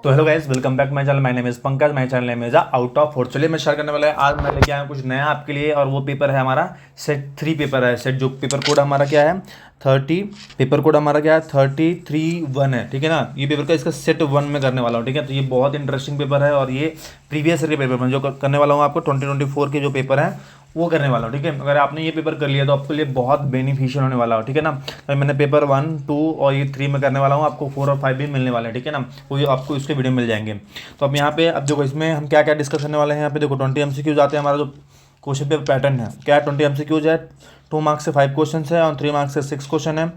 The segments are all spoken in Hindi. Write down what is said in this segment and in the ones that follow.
तो hello guys, welcome back my channel. My name is Pankaj. My channel name is out of 4। चलिए मैं शेयर करने वाला है आज मैं लेके आया हूँ कुछ नया आपके लिए, और वो पेपर है हमारा सेट 3 पेपर है। सेट जो पेपर कोड हमारा क्या है 30, पेपर कोड हमारा क्या है 33-1 है, ठीक है ना। ये पेपर का इसका सेट 1 में करने वाला हूँ, ठीक है। तो ये बहुत इंटरेस्टिंग पेपर है और ये प्रीवियस ईयर के पेपर में जो करने वाला हूँ आपको 2024 के जो पेपर है वो करने वाला हूँ, ठीक है। अगर आपने ये पेपर कर लिया तो आपके लिए बहुत बेनिफिशियल होने वाला हो, ठीक है ना। तो मैंने पेपर 1, 2 और ये 3 में करने वाला हूँ, आपको 4 और 5 भी मिलने वाले हैं, ठीक है ना। वो ये आपको इसके वीडियो मिल जाएंगे। तो अब यहाँ पे अब देखो इसमें हम क्या क्या डिस्कस करने वाले हैं। यहाँ पे देखो 20 MCQ आते हैं। हमारा जो क्वेश्चन पेपर पैटर्न है क्या है, 20 MCQ है, 2 मार्क्स से 5 क्वेश्चन है और 3 मार्क्स से 6 क्वेश्चन है,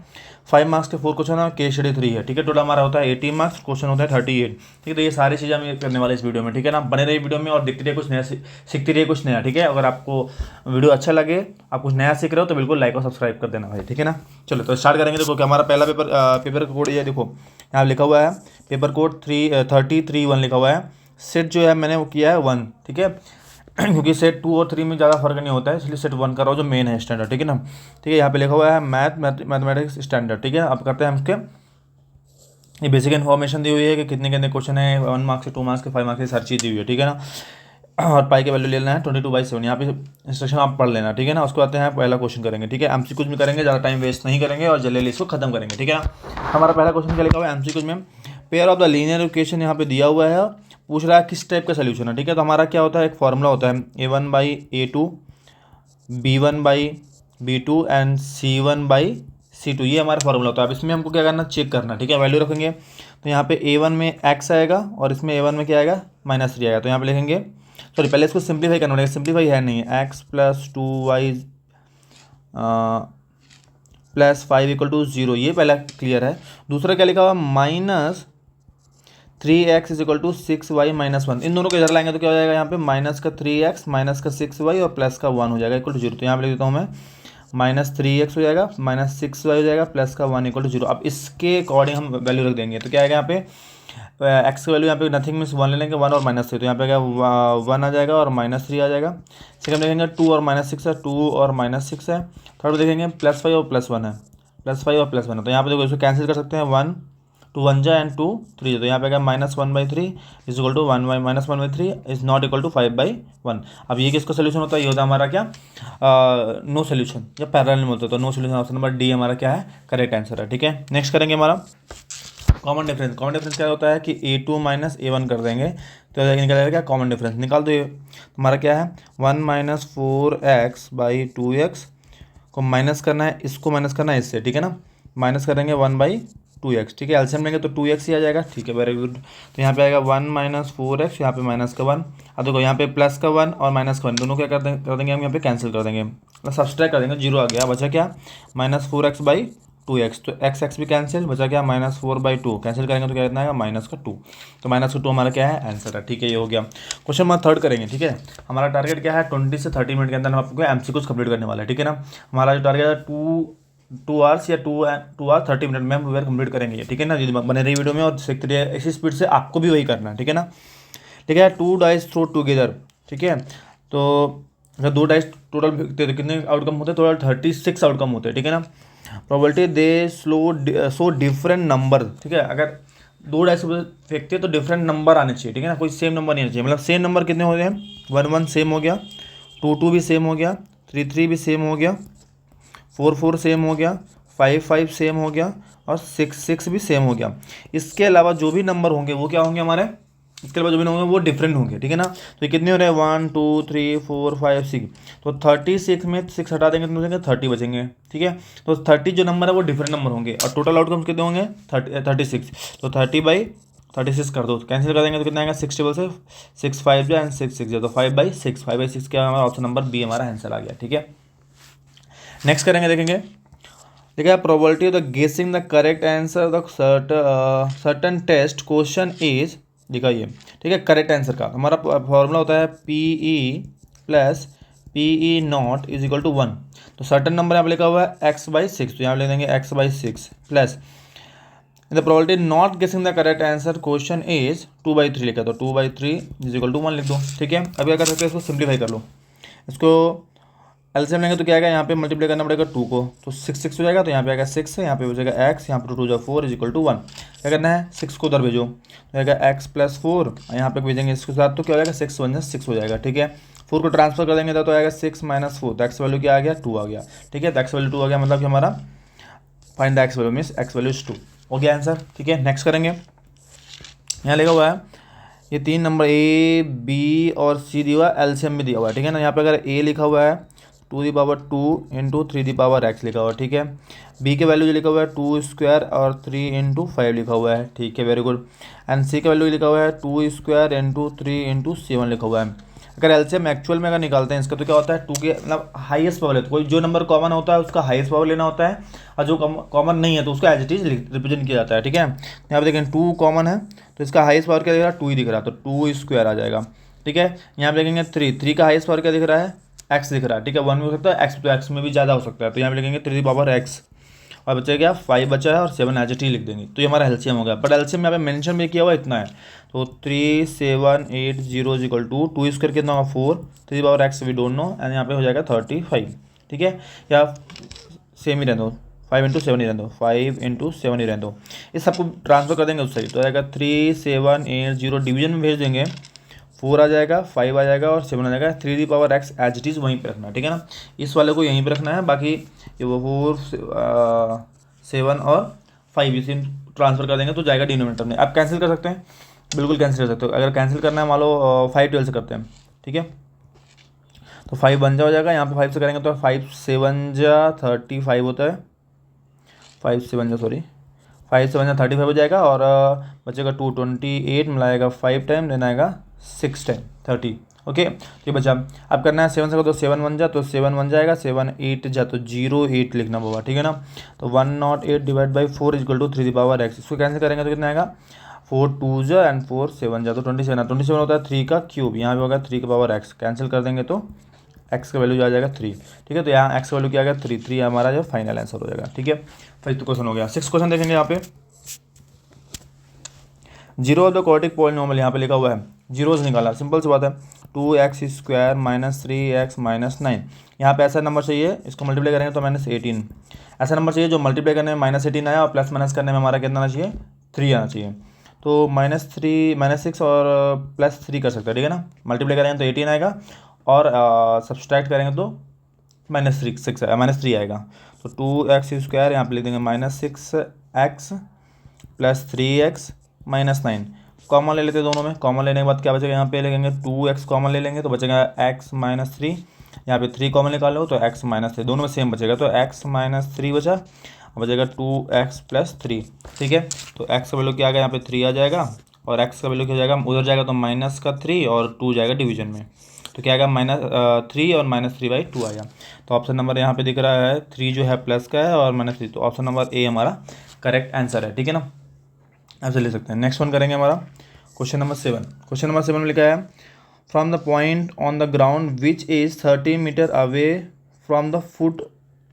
5 मार्क्स के 4 क्वेश्चन है, केस स्टडी 3 है, ठीक है। टोटल हमारा होता है 18 मार्क्स, क्वेश्चन होता है 38, ठीक है। तो ये सारी चीज़ें हम ये करने वाले इस वीडियो में, ठीक है ना। बने रहिए वीडियो में और देखते रहिए कुछ नया, सीखते रहिए कुछ नया, ठीक है। अगर आपको वीडियो अच्छा लगे, आप कुछ नया सीख रहे हो तो बिल्कुल लाइक और सब्सक्राइब कर देना भाई, ठीक है ना। चलो तो स्टार्ट करेंगे। देखो कि हमारा पहला पेपर का कोड ये देखो यहाँ लिखा हुआ है, पेपर कोड 33-1 लिखा हुआ है। सेट जो है मैंने वो किया है 1, ठीक है। क्योंकि सेट 2 और 3 में ज़्यादा फर्क नहीं होता है, इसलिए सेट 1 कर रहा हूँ जो मेन है स्टैंडर्ड, ठीक है ना। ठीक है, यहाँ पे लिखा हुआ है मैथमेटिक्स स्टैंडर्ड, ठीक है। अब करते हैं हम इसके ये बेसिक इन्फॉर्मेशन दी हुई है कि कितने कितने क्वेश्चन है, 1 मार्क्स से 2 मार्क्स के 5 मार्क्स की हर चीज़ दी हुई है, ठीक है ना। और पाई के वैल्यू ले लेना है 22/7। यहाँ पे इंस्ट्रक्शन आप पढ़ लेना, ठीक है ना। उसको आते हैं पहला क्वेश्चन करेंगे, ठीक है। एमसीक्यूज में करेंगे, ज़्यादा टाइम वेस्ट नहीं करेंगे और जल्दी इसको खत्म करेंगे, ठीक है ना। हमारा पहला क्वेश्चन क्या लिखा हुआ है एमसीक्यूज में, pair of the linear equation यहाँ पे दिया हुआ है, पूछ रहा है किस टाइप का सोल्यूशन है, ठीक है। तो हमारा क्या होता है, एक फॉर्मूला होता है A1/A2, B1/B2 एंड C1/C2, ये हमारा फॉर्मूला होता है। अब इसमें हमको क्या करना, चेक करना, ठीक है। वैल्यू रखेंगे तो यहाँ पे A1 में x आएगा और इसमें A1 में क्या आएगा -3 आएगा। तो यहाँ पे लिखेंगे, सॉरी पहले इसको सिंप्लीफाई करना पड़ेगा, सिंप्लीफाई है नहीं, x + 2y +5 = 0, ये पहला क्लियर है। दूसरा क्या लिखा हुआ, -3x = 6y - 1। इन दोनों को इधर लाएंगे तो क्या हो जाएगा, यहाँ पे -3x -6y और +1 हो जाएगा = 0। तो यहाँ पे लिख देता हूँ मैं -3x हो जाएगा, -6y हो जाएगा, +1 = 0। अब इसके अकॉर्डिंग हम वैल्यू रख देंगे तो क्या आएगा यहाँ पे, एक्स की वैल्यू यहाँ पे नथिंग मीन्स 1 ले लेंगे, 1 और -3, तो यहाँ पे क्या 1 आ जाएगा और -3 आ जाएगा। सेकंड देखेंगे 2 और -6 है, 2 और -6 है। थर्ड में देखेंगे +5 और +1 है, +5 और +1 है। तो यहाँ पे देखो इसको कैंसिल कर सकते हैं, 1 2 1 जा एंड 2 3, तो यहाँ पे क्या -1/3 is equal to 1/3 is not equal to 5/1। अब ये किसका सोल्यूशन होता है, ये होता है हमारा क्या नो सोल्यूशन या पैरेलल में होता है। तो no solution, option number D हमारा क्या है करेक्ट आंसर है, ठीक है। नेक्स्ट करेंगे हमारा कॉमन डिफरेंस। कॉमन डिफरेंस क्या होता है कि A2 - A1 कर देंगे तो निकलेगा क्या कॉमन डिफरेंस, निकाल दो। ये हमारा क्या है 1 - 4x/2x को माइनस करना है, इसको माइनस करना है इससे, ठीक है ना। माइनस करेंगे 1/2x, ठीक है। एलसीएम लेंगे तो 2x ही आ जाएगा, ठीक है, वेरी गुड। तो यहाँ पे आएगा 1 - 4x, यहाँ पे -1। अब देखो यहाँ पे +1 और -1 दोनों क्या कर देंगे हम यहाँ पे कैंसिल कर देंगे, सब्सट्रैक्ट कर देंगे, 0 आ गया। बचा क्या -4x/2x, तो x भी कैंसिल, बचा क्या -4/2, कैंसिल करेंगे तो क्या कितना आएगा -2। तो -2 हमारा क्या है आंसर है, ठीक है। ये हो गया। क्वेश्चन नंबर 3 करेंगे, ठीक है। हमारा टारगेट क्या है 20 से 30 मिनट के अंदर हम आपको एमसीक्यूज कंप्लीट करने वाला है, ठीक है ना। हमारा जो टारगेट है 2 आवर्स या 2 आवर 30 मिनट में हम वेयर कंप्लीट करेंगे, ठीक है ना। यदि बने रही वीडियो में और सीखते रहिए इसी स्पीड से, आपको भी वही करना है, ठीक है ना। ठीक है, 2 डाइस थ्रो टुगेदर, ठीक है। तो अगर 2 डाइस टोटल फेंकते हैं तो कितने आउटकम होते हैं, टोटल 36 आउटकम होते हैं, ठीक है ना। प्रोबेबिलिटी दे सो डिफरेंट नंबर, ठीक है। अगर 2 डाइस फेंकते हैं तो डिफरेंट नंबर आने चाहिए, ठीक है ना। कोई सेम नंबर नहीं आना चाहिए, मतलब सेम नंबर कितने होते हैं 1 1 सेम हो गया, 2 2 भी सेम हो गया, 3 3 भी सेम हो गया, 4 4 सेम हो गया, 5 5 सेम हो गया और 6 6 भी सेम हो गया। इसके अलावा जो भी नंबर होंगे वो क्या होंगे हमारे, इसके अलावा जो भी नंबर होंगे वो डिफरेंट होंगे, ठीक है ना। तो ये कितने हो रहे हैं 1 2 3 4 5 6, तो 36 में 6 हटा देंगे तो बचेंगे 30 बचेंगे, ठीक है। तो 30 जो नंबर है वो डिफरेंट नंबर होंगे और टोटल आउटकम्स कितने होंगे 36, तो 30/36 कर दो, कैंसिल कर देंगे तो कितना आएगा 6 टेबल से 6 5 एंड 6 6, तो 5/6 क्या हमारा ऑप्शन नंबर बी हमारा आंसर आ गया, ठीक है। नेक्स्ट करेंगे, देखेंगे, ठीक है। Probability of the guessing the correct answer the certain test question is, दिखाइए, ठीक है। करेक्ट आंसर का हमारा फॉर्मूला होता है PE + PE0 is equal to 1। तो सर्टन नंबर यहाँ पे लिखा हुआ है x/6, तो यहाँ पे ले देंगे x/6 plus the probability not गेसिंग the correct answer question is 2/3 लिखा, तो 2/3 इज इक्वल टू 1 लिख दो, ठीक है। अभी क्या कर सकते हैं, इसको सिंप्लीफाई कर लो, इसको एलसीएम लेंगे तो क्या आएगा, यहाँ पे मल्टीप्लाई करना पड़ेगा 2 को, तो 6 हो जाएगा, तो यहाँ पे आएगा 6 है, यहाँ पे हो जाएगा x, यहाँ पर 2 जो 4 = 1। क्या करना है, 6 को उधर भेजो, तो आएगा x+4, यहाँ पे भेजेंगे इसके साथ, तो क्या हो जाएगा 6 × 1 = 6 हो जाएगा। ठीक है, 4 को ट्रांसफर कर देंगे तो आएगा 6 - 4, तो एक्स वैल्यू क्या आ गया, 2 आ गया। ठीक है, तो एक्स वैल्यू 2 आ गया, मतलब कि हमारा find the x value means x value is 2 हो गया आंसर। ठीक है, नेक्स्ट करेंगे। यहाँ लिखा हुआ है ये 3 नंबर ए बी और सी दिया हुआ है, एलसीएम भी दिया हुआ है। ठीक है ना, यहाँ पे अगर ए लिखा हुआ है 2 × 2 × 3 x लिखा हुआ है। ठीक है, बी के वैल्यू जो लिखा हुआ है 2² और 3 × 5 लिखा हुआ है। ठीक है, वेरी गुड। एंड सी का वैल्यू लिखा हुआ है 2² × 3 × 7 लिखा हुआ है। अगर एलसीएम एक्चुअल में अगर निकालते हैं इसका, तो क्या होता है 2 के मतलब हाईएस्ट पावर है, तो कोई जो नंबर कॉमन होता है उसका हाईएस्ट पावर लेना होता है, और जो कॉमन नहीं है तो उसको एज इट इज रिप्रेजेंट किया जाता है। ठीक है, यहाँ पे देखें 2 कॉमन है, तो इसका हाईएस्ट पावर क्या दिख रहा है, 2 ही दिख रहा है, तो 2² आ जाएगा। ठीक है, यहाँ पे देखेंगे 3 का हाईएस्ट पावर क्या दिख रहा है, एक्स दिख रहा है। ठीक है, 1 भी हो सकता है, एक्स तो एक्स में भी ज़्यादा हो सकता है, तो यहाँ पे लिखेंगे 3 और बचा क्या 5 बचा है, और 7 एज इट ही लिख देंगे, तो ये हमारा एलसीएम हो गया। बट एलसीएम यहाँ पे मेंशन भी किया हुआ इतना है, तो 3780 = 2² कितना होगा 4, 3 वी डोंट नो, एंड यहाँ पे हो जाएगा 35। ठीक है, या सेम ही रहने दो, 5 × 7 ही रहने दो, 5 × 7 ही रहने दो, इस सबको ट्रांसफर कर देंगे उससे, तो आएगा 3780 डिवीजन में भेज देंगे, 4 आ जाएगा, 5 आ जाएगा और 7 आ जाएगा। 3 एज इट इज़ वहीं पे रखना है। ठीक है ना, इस वाले को यहीं पे रखना है, बाकी ये वो 4 7 और 5 इसे ट्रांसफर कर देंगे तो जाएगा डिनोमिनेटर में। आप कैंसिल कर सकते हैं, बिल्कुल कैंसिल कर सकते हो। अगर कैंसिल करना है मान लो 5 12 से करते हैं। ठीक है, तो 5 1 हो जाएगा, यहाँ पे 5 से करेंगे तो 5 7 35 होता है, 5 7 सॉरी 5 7 35 हो जाएगा, और बचेगा 228 मिलाएगा 5 टाइम, देना आएगा 6 टाइम 30। ओके, तो ये बचा। अब करना है 7 से, तो 7 1 तो 7 1 जाएगा, 7 8 तो 08 लिखना होगा। ठीक है ना, तो 108 / 4 = 3 इसको कैंसिल करेंगे तो कितना आएगा, 4 2 एंड 4 7 तो 27 होता है 3 का क्यूब, यहाँ भी होगा 3 कैंसिल कर देंगे तो एक्स का वैल्यू आ जाएगा 3। ठीक है, तो यहाँ एक्स का वैल्यू क्या आ गया 3 हमारा जो फाइनल आंसर हो जाएगा। ठीक है, फर्स्ट क्वेश्चन हो गया। 6 क्वेश्चन देखेंगे यहाँ पे। Zero of the quadratic polynomial यहाँ पे लिखा हुआ है, जीरोज निकाला, सिंपल सी बात है, 2x² - 3x - 9। यहाँ पे ऐसा नंबर चाहिए, इसको मल्टीप्लाई करेंगे तो -18। ऐसा नंबर चाहिए जो मल्टीप्लाई करने में -18 आया और प्लस माइनस करने में हमारा कितना आना चाहिए, 3 आना चाहिए। तो -6 और +3 कर सकते हैं। ठीक है ना, मल्टीप्लाई करेंगे तो 18 आएगा, और सब्सट्रैक्ट करेंगे तो -3 आएगा। तो 2x² यहाँ पे लिख देंगे -6x + 3x - 9। कॉमन ले लेते हैं दोनों में, कॉमन लेने के बाद क्या बचेगा, यहाँ पे लेंगे 2x कॉमन ले लेंगे तो बचेगा x - 3, यहाँ पे 3 कॉमन निकालो तो x - 3, दोनों में सेम बचेगा, तो x - 3 बचा, बचेगा 2x + 3। ठीक है, तो x का वैल्यू क्या आ गया, यहाँ पे 3 आ जाएगा, और x का वैल्यू क्या हो जाएगा, उधर जाएगा तो -3 और 2 जाएगा डिवीजन में, तो क्या आएगा -3 और -3/2 आएगा। तो ऑप्शन नंबर यहाँ पे दिख रहा है 3 जो है प्लस का है और -3, तो ऑप्शन नंबर ए हमारा करेक्ट आंसर है। ठीक है ना, आपसे ले सकते हैं। नेक्स्ट वन करेंगे हमारा क्वेश्चन नंबर 7। क्वेश्चन नंबर 7 में लिखा है, from the point on the ground which is 30 metre away from the foot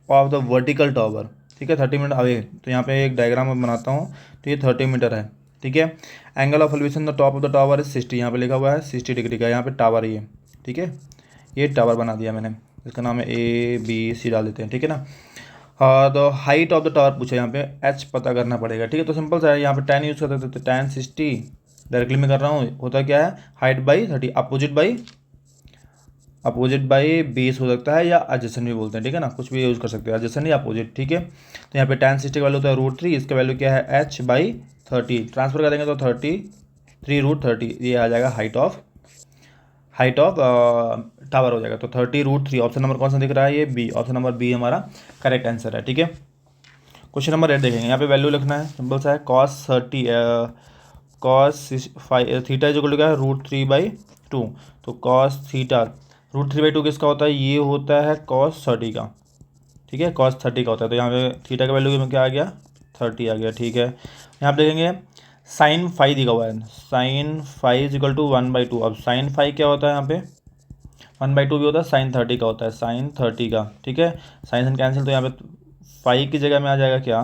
of the vertical tower. ठीक है, 30 मीटर अवे, तो यहाँ पे एक डायग्राम मैं बनाता हूँ, तो ये 30 मीटर है। ठीक है, angle of elevation the top of the tower is 60, यहाँ पे लिखा हुआ है 60 डिग्री का, यहाँ पे टावर ये। ठीक है, ये टावर बना दिया मैंने, इसका नाम है ABC डाल देते हैं। ठीक है ना, तो हाइट ऑफ द टावर पूछा, यहाँ पे h पता करना पड़ेगा। ठीक है, तो सिंपल सा है, यहाँ पे tan यूज़ कर सकते, तो tan 60 डायरेक्टली मैं कर रहा हूँ, होता क्या है height by 30, opposite by base हो सकता है, या एडजेसेंट भी बोलते हैं। ठीक है ना, कुछ भी यूज़ कर सकते हैं, एडजेसेंट या अपोजिट। ठीक है, तो यहाँ पे tan 60 का वैल्यू होता है √3, इसका वैल्यू क्या है h/30, ट्रांसफर कर देंगे तो 3 ये आ जाएगा हाइट ऑफ टावर हो जाएगा, तो 30 √3। ऑप्शन नंबर कौन सा दिख रहा है, ये बी, ऑप्शन नंबर बी हमारा करेक्ट आंसर है। ठीक है, क्वेश्चन नंबर 8 देखेंगे, यहाँ पे वैल्यू लिखना है, सिंपल सा है, cos थीटा जो क्या है √3/2, तो cos थीटा √3/2 किसका होता है, ये होता है cos 30 का। ठीक है, cos 30 का होता है, तो यहाँ पे थीटा का वैल्यू में क्या आ गया 30 आ गया। ठीक है, यहाँ पे देखेंगे sin फाई दिखा हुआ है, sin फाई = 1/2। अब sin फाई क्या होता है, यहाँ पे 1/2 भी होता है, sin 30 का होता है, sin 30 का। ठीक है, sin कैंसिल, तो यहाँ पे फाई की जगह में आ जाएगा क्या,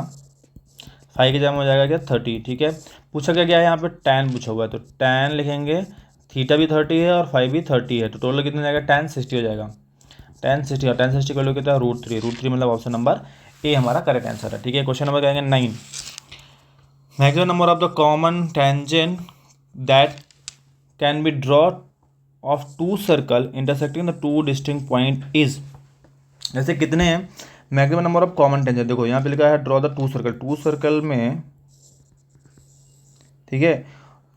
फाई की जगह में हो जाएगा क्या 30। ठीक है, पूछा क्या है यहाँ पे tan पूछा हुआ है, तो tan लिखेंगे, थीटा भी 30 है और फाई भी 30 है, तो टोटल कितना जाएगा tan 60 हो जाएगा। tan60 का वैल्यू कितना है √3 मतलब ऑप्शन नंबर ए हमारा करेक्ट आंसर है। ठीक है, क्वेश्चन नंबर करेंगे 9। Maximum number of the common tangent that can be draw of two circle intersecting the two distinct point is. जैसे कितने हैं maximum number of common tangent, देखो यहाँ पे लिखा है ड्रॉ द टू सर्कल में, ठीक है,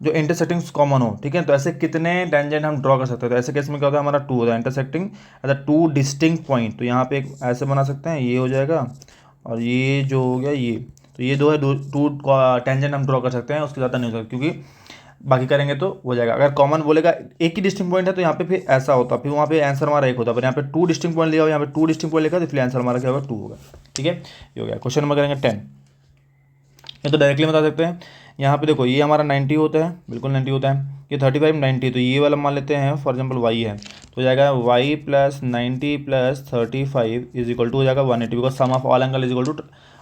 जो इंटरसेक्टिंग कॉमन हो। ठीक है, तो ऐसे कितने टेंजेंट हम ड्रॉ कर सकते हैं। तो ऐसे केस में क्या होता है हमारा 2 होता है intersecting at the two distinct point. तो यहाँ पे एक ऐसे बना सकते हैं, ये हो जाएगा और ये जो हो गया ये, तो ये दो है टू टेंजेंट हम ड्रॉ कर सकते हैं, उसके ज़्यादा नहीं हो सकता क्योंकि बाकी करेंगे तो हो जाएगा। अगर कॉमन बोलेगा एक ही डिस्टिंक्ट पॉइंट है तो यहाँ पे फिर ऐसा होता, फिर वहाँ पे आंसर हमारा एक होता, पर यहाँ पे टू डिस्टिंक्ट पॉइंट लिया हो, यहाँ पे टू डिस्टिंक्ट पॉइंट लिखा तो इसलिए आंसर हमारा क्या होगा 2 होगा। ठीक है, ये हो गया। क्वेश्चन नंबर करेंगे 10। ये तो डायरेक्टली बता सकते हैं, यहाँ पे देखो ये हमारा 90 होता है, बिल्कुल 90 होता है, ये 35 90, तो ये वाला मान लेते हैं फॉर एग्जाम्पल y है, तो हो जाएगा y plus 90 plus 35 is equal to हो जाएगा 180, because sum of all angle is equal to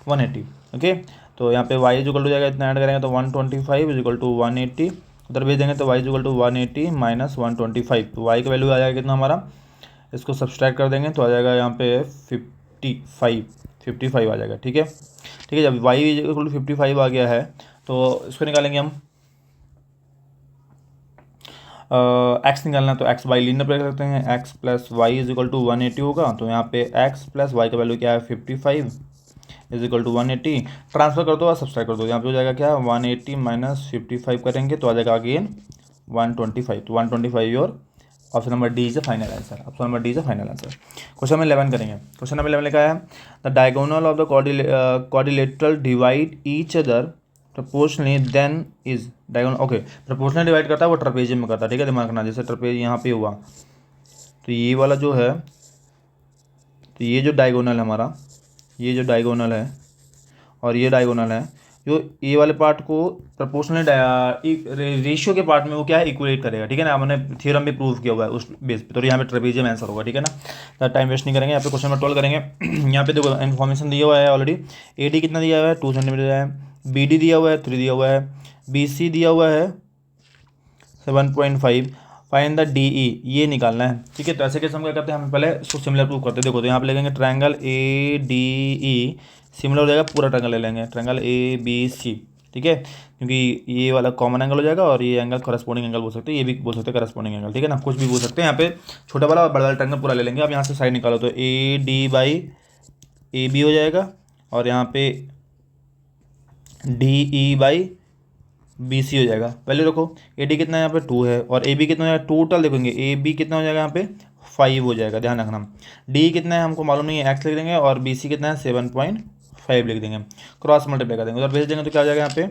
180। Okay, तो यहाँ पे y इज इक्वल टू जाएगा, इतना ऐड करेंगे तो 125 इज इक्वल टू 180, उधर भेज देंगे तो y is equal to 180 minus 125, तो y का वैल्यू आ जाएगा कितना हमारा, इसको सब्सट्रैक्ट कर देंगे तो आ जाएगा यहाँ पे 55 आ जाएगा। ठीक है, ठीक है, जब y इक्वल टू 55 आ गया है तो इसको निकालेंगे हम, x निकालना, तो x y लीनियर ब्रेक रखते हैं, x plus Y is equal to 180 होगा, तो यहाँ पे x प्लस वाई का वैल्यू क्या है 55 इज इक्वल टू 180, ट्रांसफर कर दो और सब्सट्रैक्ट कर दो, यहाँ पे हो जाएगा क्या 180 माइनस 55 करेंगे तो आ जाएगा अगेन 125, तो 125 और option number D is the final answer. Option number D is the final answer. Question number 11 करेंगे। क्वेश्चन नंबर 11 लिखा है the diagonal of the quadrilateral divide each other proportionally then is diagonal. Okay, proportional divide करता है वो ट्रेपेजियम में करता है। ठीक है, दिमाग रखना, जैसे ट्रेपेज यहाँ पे हुआ तो ये वाला जो है, तो ये जो डायगोनल है हमारा, ये जो डायगोनल है और ये डायगोनल है, जो ये वाले पार्ट को प्रपोर्शनल रेशियो के पार्ट में वो क्या है इक्वलेट करेगा। ठीक है ना, हमने थ्योरम भी प्रूव किया हुआ है उस बेस पे, तो यहाँ पे ट्रेपेजियम आंसर होगा। ठीक है ना, टाइम वेस्ट नहीं करेंगे। यहाँ पे क्वेश्चन नंबर 12 करेंगे। यहाँ पे देखो इन्फॉर्मेशन दिया हुआ है ऑलरेडी, AD कितना दिया हुआ है 2 सेंटीमीटर है, BD दिया हुआ है 3 दिया हुआ है, BC दिया हुआ है 7.5, फाइंड द DE, ये निकालना है। ठीक है, तो ऐसे कैसे हम क्या करते हैं, हम पहले इसको सिमिलर प्रूव करते हैं। देखो तो यहाँ पे लेंगे ट्रायंगल ADE, सिमिलर हो जाएगा, पूरा ट्रायंगल ले लेंगे, ट्रायंगल ABC। ठीक है, क्योंकि ये वाला कॉमन एंगल हो जाएगा और ये एंगल करस्पॉन्डिंग एंगल बोल सकते हैं, ये भी बोल सकते हैं करस्पॉन्डिंग एंगल। ठीक है ना, कुछ भी बोल सकते हैं। यहाँ पे छोटा वाला और बड़ा वाला ट्रायंगल पूरा ले लेंगे। अब यहाँ से साइड निकालो तो AD बाई AB हो जाएगा और यहाँ पे DE बाई BC हो जाएगा। पहले देखो AD कितना है यहाँ पे 2 है और AB कितना है, टोटल देखोगे AB कितना हो जाएगा यहाँ पे 5 हो जाएगा, ध्यान रखना। D कितना है हमको मालूम नहीं है, x लिख देंगे और BC कितना है 7.5 लिख देंगे, क्रॉस मल्टीप्लाई कर देंगे, उधर भेज देंगे तो क्या हो जाएगा यहाँ पे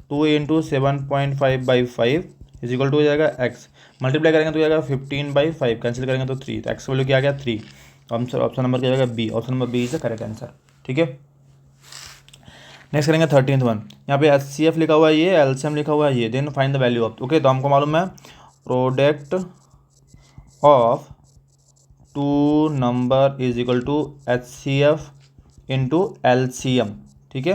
2 into 7.5 by 5 is equal to हो जाएगा x, मल्टीप्लाई करेंगे तो जाएगा 15/5, कैंसिल करेंगे तो 3, तो x वैल्यू क्या आ गया 3, ऑप्शन नंबर क्या जाएगा B, option number B is the correct answer. ठीक है, नेक्स्ट करेंगे 13th वन। यहाँ पे HCF लिखा हुआ है, ये LCM लिखा हुआ है, ये then find the value of. Okay, तो हमको मालूम है product of two number is equal to HCF into LCM। ठीक है,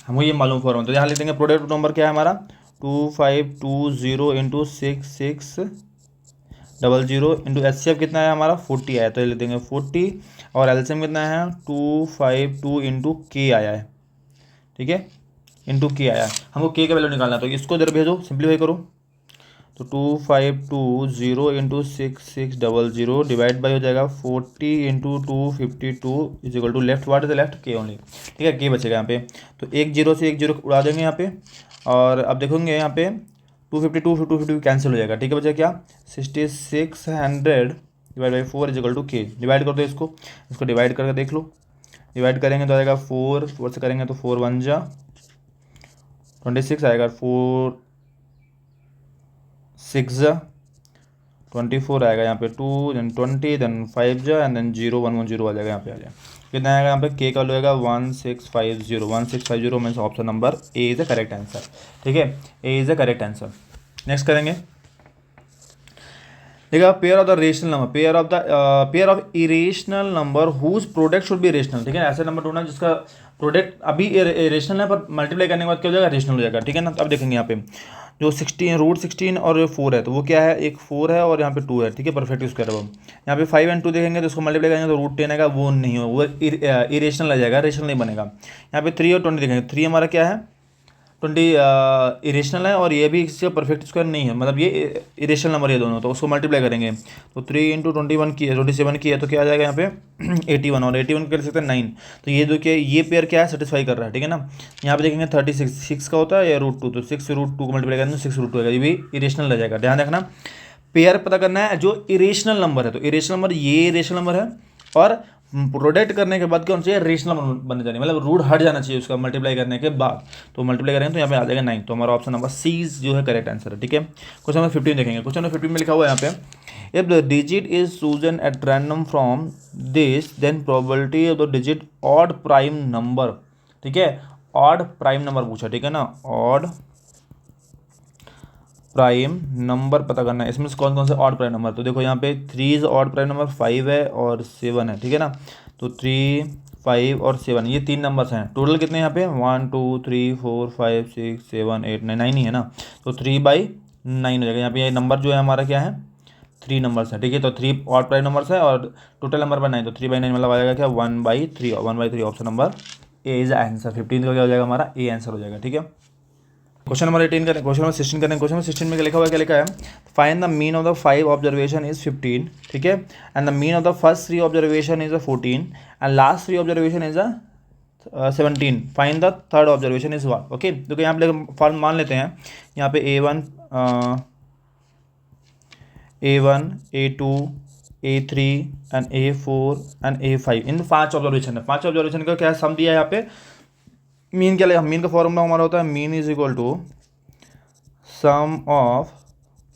हमको ये मालूम फॉर्म, तो यहाँ लिख देंगे प्रोडक्ट नंबर क्या है हमारा 2520 इंटू 6600 इंटू HCF कितना है हमारा 40 आया, तो ये लिख देंगे 40 और LCM कितना है 252 इंटू K आया है। ठीक है, इंटू K आया है, हमको K का वैल्यू निकालना है, तो इसको इधर भेजो, सिंप्लीफाई करो, तो 2520 इंटू 6600 डिवाइड बाई हो जाएगा 40 into 252 is equal to left, what is the left K only. ठीक है, K बचेगा यहाँ पे, तो एक जीरो से एक जीरो उड़ा देंगे यहाँ पे, और अब देखोगे यहाँ पे 252 कैंसिल हो जाएगा। ठीक है, बचा क्या 6600 divide by 4 is equal to K, divide कर दो इसको डिवाइड करके देख लो, डिवाइड करेंगे तो आएगा 4 से करेंगे तो 4 1 जा 26 आएगा, 4 6 जा 24 आएगा, यहाँ पे 2 देन 20 देन 5 जा एंड देन 0 1 1 0 आ जाएगा, यहाँ पे आ जाएगा कितना आएगा, यहाँ पे K का लगेगा 1650 means option number A is the correct answer. ठीक है, A is the correct answer. Next करेंगे, देखा pair of the rational number, pair of irrational number whose product should be rational. ठीक है, ऐसे नंबर ढूंढना जिसका प्रोडक्ट अभी रेशनल है पर मल्टीप्लाई करने के बाद क्या हो जाएगा रेशनल हो जाएगा। ठीक है ना, अब देखेंगे यहाँ पे जो 16 और 4 है तो वो क्या है, एक 4 है और यहाँ पे 2 है, ठीक है, परफेक्ट स्क्वायर है वो। यहाँ पे 5 और 2 देखेंगे तो उसको मल्टीप्लाई करेंगे तो √10 आएगा, वो नहीं हो, वो इरेशनल आ जाएगा, रेशनल नहीं बनेगा। यहाँ पे 3 और 20 देखेंगे, 3 हमारा क्या है, 20 इरेशनल है और ये भी इसका परफेक्ट स्क्वायर नहीं है, मतलब ये इरेशनल नंबर है दोनों, तो उसको मल्टीप्लाई करेंगे तो 3 इंटू 21 की है, 27 की है, तो क्या आ जाएगा यहाँ पे 81, और 81 कर सकते हैं 9। तो ये देखिए ये पेयर क्या है, सेटिस्फाई कर रहा है, ठीक है ना। यहाँ पे देखेंगे 36 का होता है या √2, तो 6 √2 को मल्टीप्लाई करेंगे तो 6 √2 आएगा, ये भी इरेशनल रह जाएगा। ध्यान रखना, पेयर पता करना है जो इरेशनल नंबर है, तो इरेशनल नंबर ये इरेशनल नंबर है, और प्रोडक्ट करने के बाद क्या होना चाहिए, रेशनल बनने जाने, मतलब रूट हट जाना चाहिए उसका मल्टीप्लाई करने के बाद। तो मल्टीप्लाई करेंगे तो यहाँ पे आ जाएगा 9, तो हमारा ऑप्शन नंबर सी जो है करेक्ट आंसर है, ठीक है। क्वेश्चन नंबर 15 देखेंगे, क्वेश्चन नंबर 15 में लिखा हुआ है यहाँ पे, if the digit is chosen at random from this then probability of the digit odd prime number, ठीक है, ऑड प्राइम नंबर पूछा, ठीक है ना, ऑड प्राइम नंबर पता करना है। इसमें से कौन कौन से ऑड प्राइम नंबर, तो देखो यहाँ पे 3 इज ऑड प्राइम नंबर, 5 है और 7 है, ठीक है ना। तो 3, 5 और 7 ये 3 नंबर्स हैं, टोटल कितने यहाँ पे 1 2 3 4 5 6 7 8 9 9 ही है ना, तो 3/9 हो जाएगा। यहाँ पे ये नंबर जो है हमारा क्या है, 3 नंबर्स है, ठीक है, तो 3 ऑड प्राइम नंबर्स है और टोटल नंबर 9, तो 3/9 मतलब आ जाएगा क्या 1/3, 1/3 option number A is answer. 15 का क्या हो जाएगा हमारा ए आंसर हो जाएगा, ठीक है। क्वेश्चन नंबर 18 करें, क्वेश्चन नंबर 16 करें। क्वेश्चन नंबर 16 में क्या लिखा हुआ है, क्या लिखा है, find the mean of the 5 observation is 15, ठीक है, and the mean of the first 3 observation is 14 and last 3 observation is 17, find the third observation is what. Okay, तो यहाँ पे फॉर्म मान लेते हैं, यहाँ पे A1 A2 A3 and A4 and A5, in 5 observation है, 5 ऑब्जर्वेशन का क्या सम दिया है यहाँ पे। मीन क्या लगेगा, मीन का फॉर्मूला हमारा होता है mean is equal to sum of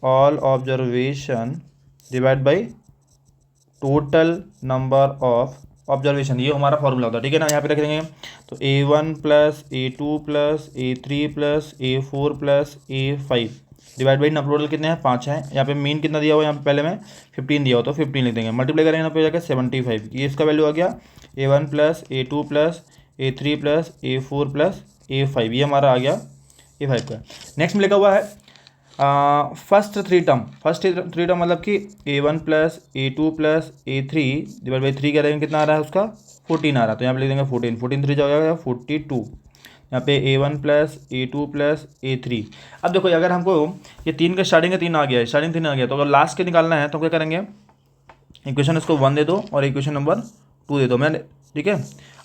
all observation divide by total number of observation, ये हमारा फॉर्मूला होता है, ठीक है ना। यहाँ पे रख देंगे तो A1 plus A2 plus A3 plus A4 plus A5 divide by total कितने हैं 5 हैं। यहाँ पे मीन कितना दिया हुआ है, यहाँ पे पहले में 15 दिया हो तो 15 लिख देंगे, मल्टीप्लाई करेंगे यहाँ पे जाकर 75, ये इसका वैल्यू आ गया A1 plus A2 plus A3 plus A4 plus A5, ये हमारा आ गया A5 का। नेक्स्ट में लिखा हुआ है फर्स्ट 3 टर्म मतलब कि A1 plus A2 plus A3 divide by 3 करेंगे कितना आ रहा है उसका 14 आ रहा है, तो यहाँ पे लिख देंगे 14, 14 3 जाएगा 42, यहाँ पे A1 plus A2 plus A3। अब देखो अगर हमको ये 3 का स्टार्टिंग का 3 आ गया है, स्टार्टिंग 3 आ गया, तो अगर लास्ट के निकालना है तो क्या करेंगे, इक्वेशन इसको 1 दे दो और इक्वेशन नंबर 2 दे दो, मैंने, ठीक है।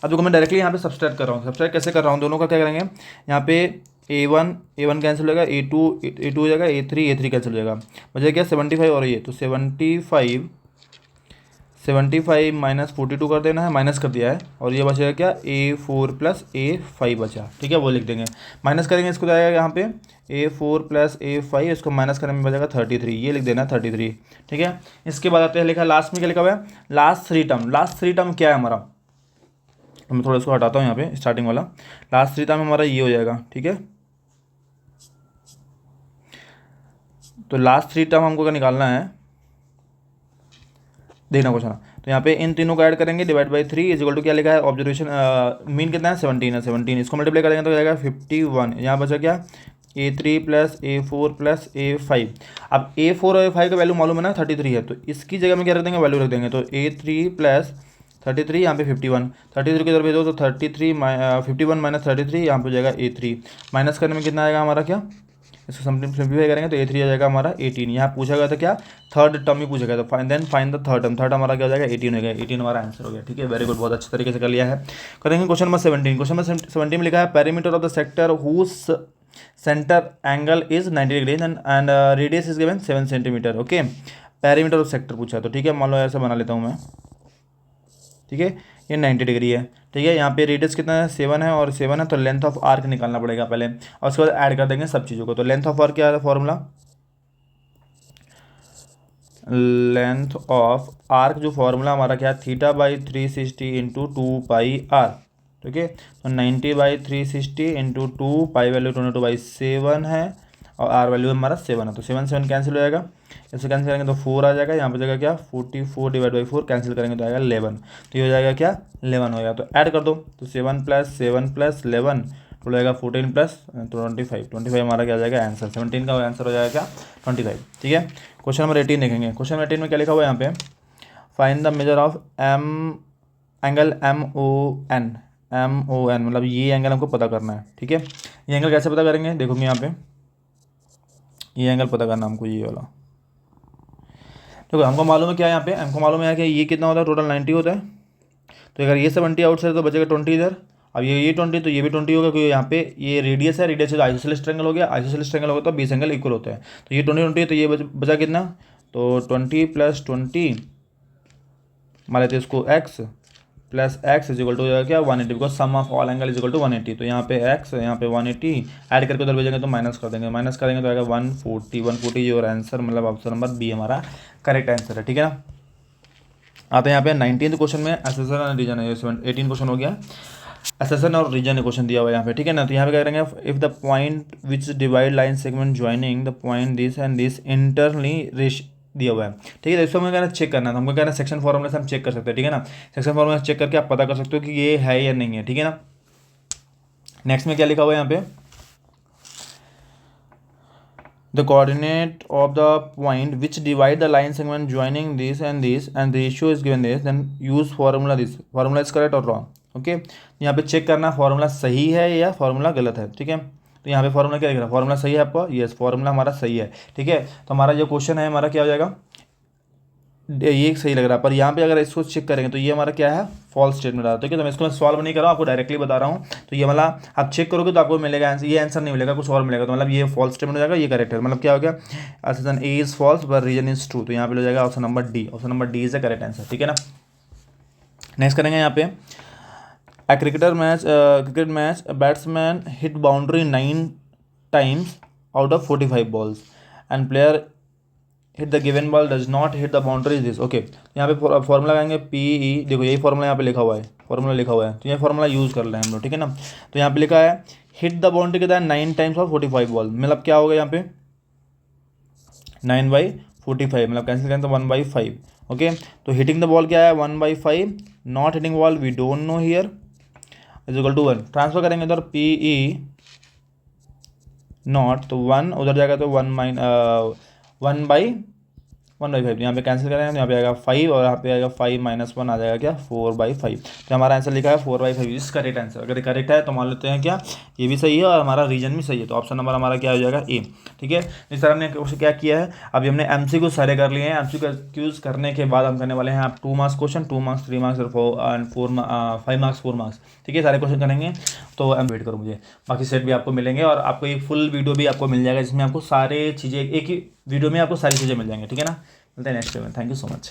अब देखो मैं डायरेक्टली यहाँ पे सब्सट्रैक्ट कर रहा हूँ, सब्सट्रैक्ट कैसे कर रहा हूँ, दोनों का क्या करेंगे, यहाँ पे A1 कैंसिल हो जाएगा, A2 हो जाएगा, A3 कैंसिल हो जाएगा, बचा क्या 75 और ये, तो 75 माइनस 42 कर देना है, माइनस कर दिया है, और ये बचेगा क्या A4 प्लस A5 बचा, ठीक है, वो लिख देंगे, माइनस करेंगे इसको जाएगा यहाँ पे A4 प्लस A5, इसको माइनस करने में बचेगा 33, ये लिख देना 33, ठीक है। इसके बाद आते हैं लिखा लास्ट में क्या लिखा हुआ है, लास्ट 3 टर्म क्या है हमारा, मैं थोड़ा इसको हटाता हूँ यहाँ पे स्टार्टिंग वाला, लास्ट 3 टर्म हमारा ये हो जाएगा, ठीक है। तो लास्ट 3 टर्म हमको क्या निकालना है, देखना क्वेश्चन, तो यहाँ पे इन तीनों को ऐड करेंगे, divide by 3 is equal to क्या लिखा है ऑब्जर्वेशन, मीन कितना है 17 है, 17 इसको मल्टीप्लाई करेंगे तो जाएगा 51, यहाँ बचा क्या A3 plus A4 plus A5। अब A4 और A5 का वैल्यू मालूम है ना 33 है, तो इसकी जगह में क्या रख देंगे वैल्यू रख देंगे, तो A3 प्लस 33 यहाँ पे 51, 33 की तरफ भेजो तो 51 माइनस 33 यहाँ पे हो जाएगा A3, माइनस करने में कितना आएगा हमारा, क्या इसको सिंप्लीफाई करेंगे तो A3 आ जाएगा हमारा 18, यहाँ पूछा गया था क्या थर्ड टर्म ही पूछा गया था, find the third term, third हमारा क्या हो जाएगा 18 हो गया, 18 हमारा आंसर हो गया, ठीक है, वेरी गुड, बहुत अच्छे तरीके से कर लिया है। करेंगे क्वेश्चन नंबर 17, क्वेश्चन नंबर 17 में लिखा है perimeter of the sector whose centre angle is 90 degree and radius is given 7 centimetre, okay, perimeter of sector पूछा है, तो ठीक है मान लो ऐसा बना लेता हूँ मैं, ठीक है, ये 90 डिग्री है, ठीक है, यहाँ पे रेडियस कितना है 7 है और 7 है, तो लेंथ ऑफ आर्क निकालना पड़ेगा पहले, और उसके बाद ऐड कर देंगे सब चीज़ों को। तो लेंथ ऑफ आर्क क्या है फॉर्मूला, लेंथ ऑफ आर्क जो फॉर्मूला हमारा क्या है θ/360 इंटू 2πr, ठीक है, तो 90/360 इंटू 2 वैल्यू 22/7 है और आर वैल्यू हमारा 7 है, तो 7 कैंसिल हो जाएगा, इससे कैंसिल करेंगे तो 4 आ जाएगा, यहाँ पर जाएगा क्या 44 डिवाइड बाई 4 कैंसिल करेंगे तो आएगा 11, तो ये हो जाएगा क्या 11 हो जाएगा, तो ऐड कर दो, तो 7 प्लस 7 प्लस 11 तो जाएगा 14 प्लस 25 हमारा क्या हो जाएगा आंसर। 17 का आंसर हो जाएगा क्या 25। ठीक है, क्वेश्चन नंबर 18 देखेंगे। क्वेश्चन नंबर 18 में क्या लिखा हुआ है यहाँ पे, find the measure of angle MON मतलब ये एंगल हमको पता करना है। ठीक है, ये एंगल कैसे पता करेंगे, देखोगे यहाँ पे ये एंगल पता करना हमको, ये वाला। देखो हमको मालूम है क्या है यहाँ पे, हमको मालूम है कि ये कितना होता है, टोटल 90 होता है। तो अगर ये 70 आउटसाइड तो बचेगा 20 इधर। अब ये 20 तो ये भी 20 होगा, क्योंकि यहाँ पे ये रेडियस है, रेडियस तो आइसोसेलेस ट्रायंगल हो गया, आइसोसेलेस ट्रायंगल होगा तो 20 एंगल इक्वल होता है। तो ये 20 तो ये बचा कितना, तो 20 प्लस 20 मान लेते हैं इसको x plus x is equal to हो जाएगा क्या 180, because sum of all angle is equal to 180। तो यहाँ पे x यहाँ पे 180 ऐड करके उधर भेजेंगे तो माइनस कर देंगे, माइनस करेंगे तो आएगा 140 योर आंसर, मतलब ऑप्शन नंबर बी हमारा करेक्ट आंसर है। ठीक है ना, आते हैं यहाँ पे 19th क्वेश्चन में एसेसन और रीजन है। 18 क्वेश्चन हो गया, एसेसन और रीजन क्वेश्चन दिया हुआ है यहाँ पे। ठीक है ना, तो यहाँ पे क्या करेंगे, if the point which divide line segment joining the point this and this internally ratio दिया हुआ है। ठीक है, इसको हमें कहना चेक करना था, हमको कहना सेक्शन फॉर्मूला से हम चेक कर सकते हैं। ठीक है ना, सेक्शन फॉर्मूला से चेक करके आप पता कर सकते हो कि ये है या नहीं है। ठीक है ना, नेक्स्ट में क्या लिखा हुआ है यहाँ पे, the coordinate of the point which divide the line segment joining this and the ratio is given this, then use formula, this formula is correct or wrong। Okay, यहाँ पे चेक करना फार्मूला सही है या फार्मूला गलत है। ठीक है, तो यहाँ पे फार्मूला क्या लिख रहा है, फार्मूला सही है आपका, यस फार्मूला हमारा सही है। ठीक है, तो हमारा जो क्वेश्चन है हमारा क्या हो जाएगा, ये सही लग रहा है, पर यहाँ पे अगर इसको चेक करेंगे तो ये हमारा क्या है, फॉल्स स्टेटमेंट आ रहा है। ठीक है, तो मैं इसको सॉल्व नहीं कर रहा हूँ, आपको डायरेक्टली बता रहा हूँ। तो ये वाला आप चेक करोगे तो आपको मिलेगा आंसर, ये आंसर नहीं मिलेगा, कुछ और मिलेगा। तो मतलब ये फॉल्स स्टेटमेंट हो जाएगा, ये करेक्ट है। मतलब क्या हो गया, option A is false but reason is true. तो यहाँ पे हो जाएगा option number D, option number D is the correct answer. ठीक है ना, नेक्स्ट करेंगे यहाँ पे, cricket match batsman hit boundary 9 times out of 45 balls and player hit the given ball does not hit the boundary this. Okay, यहाँ पे फॉर्मूला लगाएंगे PE, देखो यही फॉर्मूला यहाँ पे लिखा हुआ है, फॉर्मूला लिखा हुआ है, तो ये फॉर्मूला यूज़ कर लें हम लोग। ठीक है ना, तो यहाँ पे लिखा है हिट द बाउंड्री कितना है 9 टाइम्स ऑफ 45 बॉल, मतलब क्या होगा यहाँ पे 9/45, मतलब कैंसिल करें तो 1/5। ओके, तो हिटिंग द बॉल क्या है 1/5, not hitting ball we don't know here is equal to 1। Transfer करेंगे उधर PE नॉट, तो 1 उधर जाएगा तो 1/5, यहाँ पे कैंसिल करेंगे तो यहाँ पे आएगा 5 और यहाँ पे आएगा 5 - 1 आ जाएगा क्या 4/5। तो हमारा आंसर लिखा है 4/5 इस करेक्ट आंसर। अगर करेक्ट है तो मान लेते हैं क्या ये भी सही है और हमारा रीजन भी सही है, तो ऑप्शन नंबर हमारा क्या हो जाएगा ए। ठीक है, इस तरह हमने क्या किया है, अभी हमने MCQ सारे कर लिए हैं। MCQ करने के बाद हम करने वाले हैं आप 2 मार्क्स क्वेश्चन, 2 मार्क्स 3 मार्क्स और 5 मार्क्स 4 मार्क्स। ठीक है, सारे क्वेश्चन करेंगे, तो वेट करो मुझे, बाकी सेट भी आपको मिलेंगे और आपको एक फुल वीडियो भी आपको मिल जाएगा जिसमें आपको सारे चीज़ें एक ही वीडियो में आपको सारी चीज़ें मिल जाएंगी। ठीक है ना, मिलते हैं नेक्स्ट में, थैंक यू सो मच।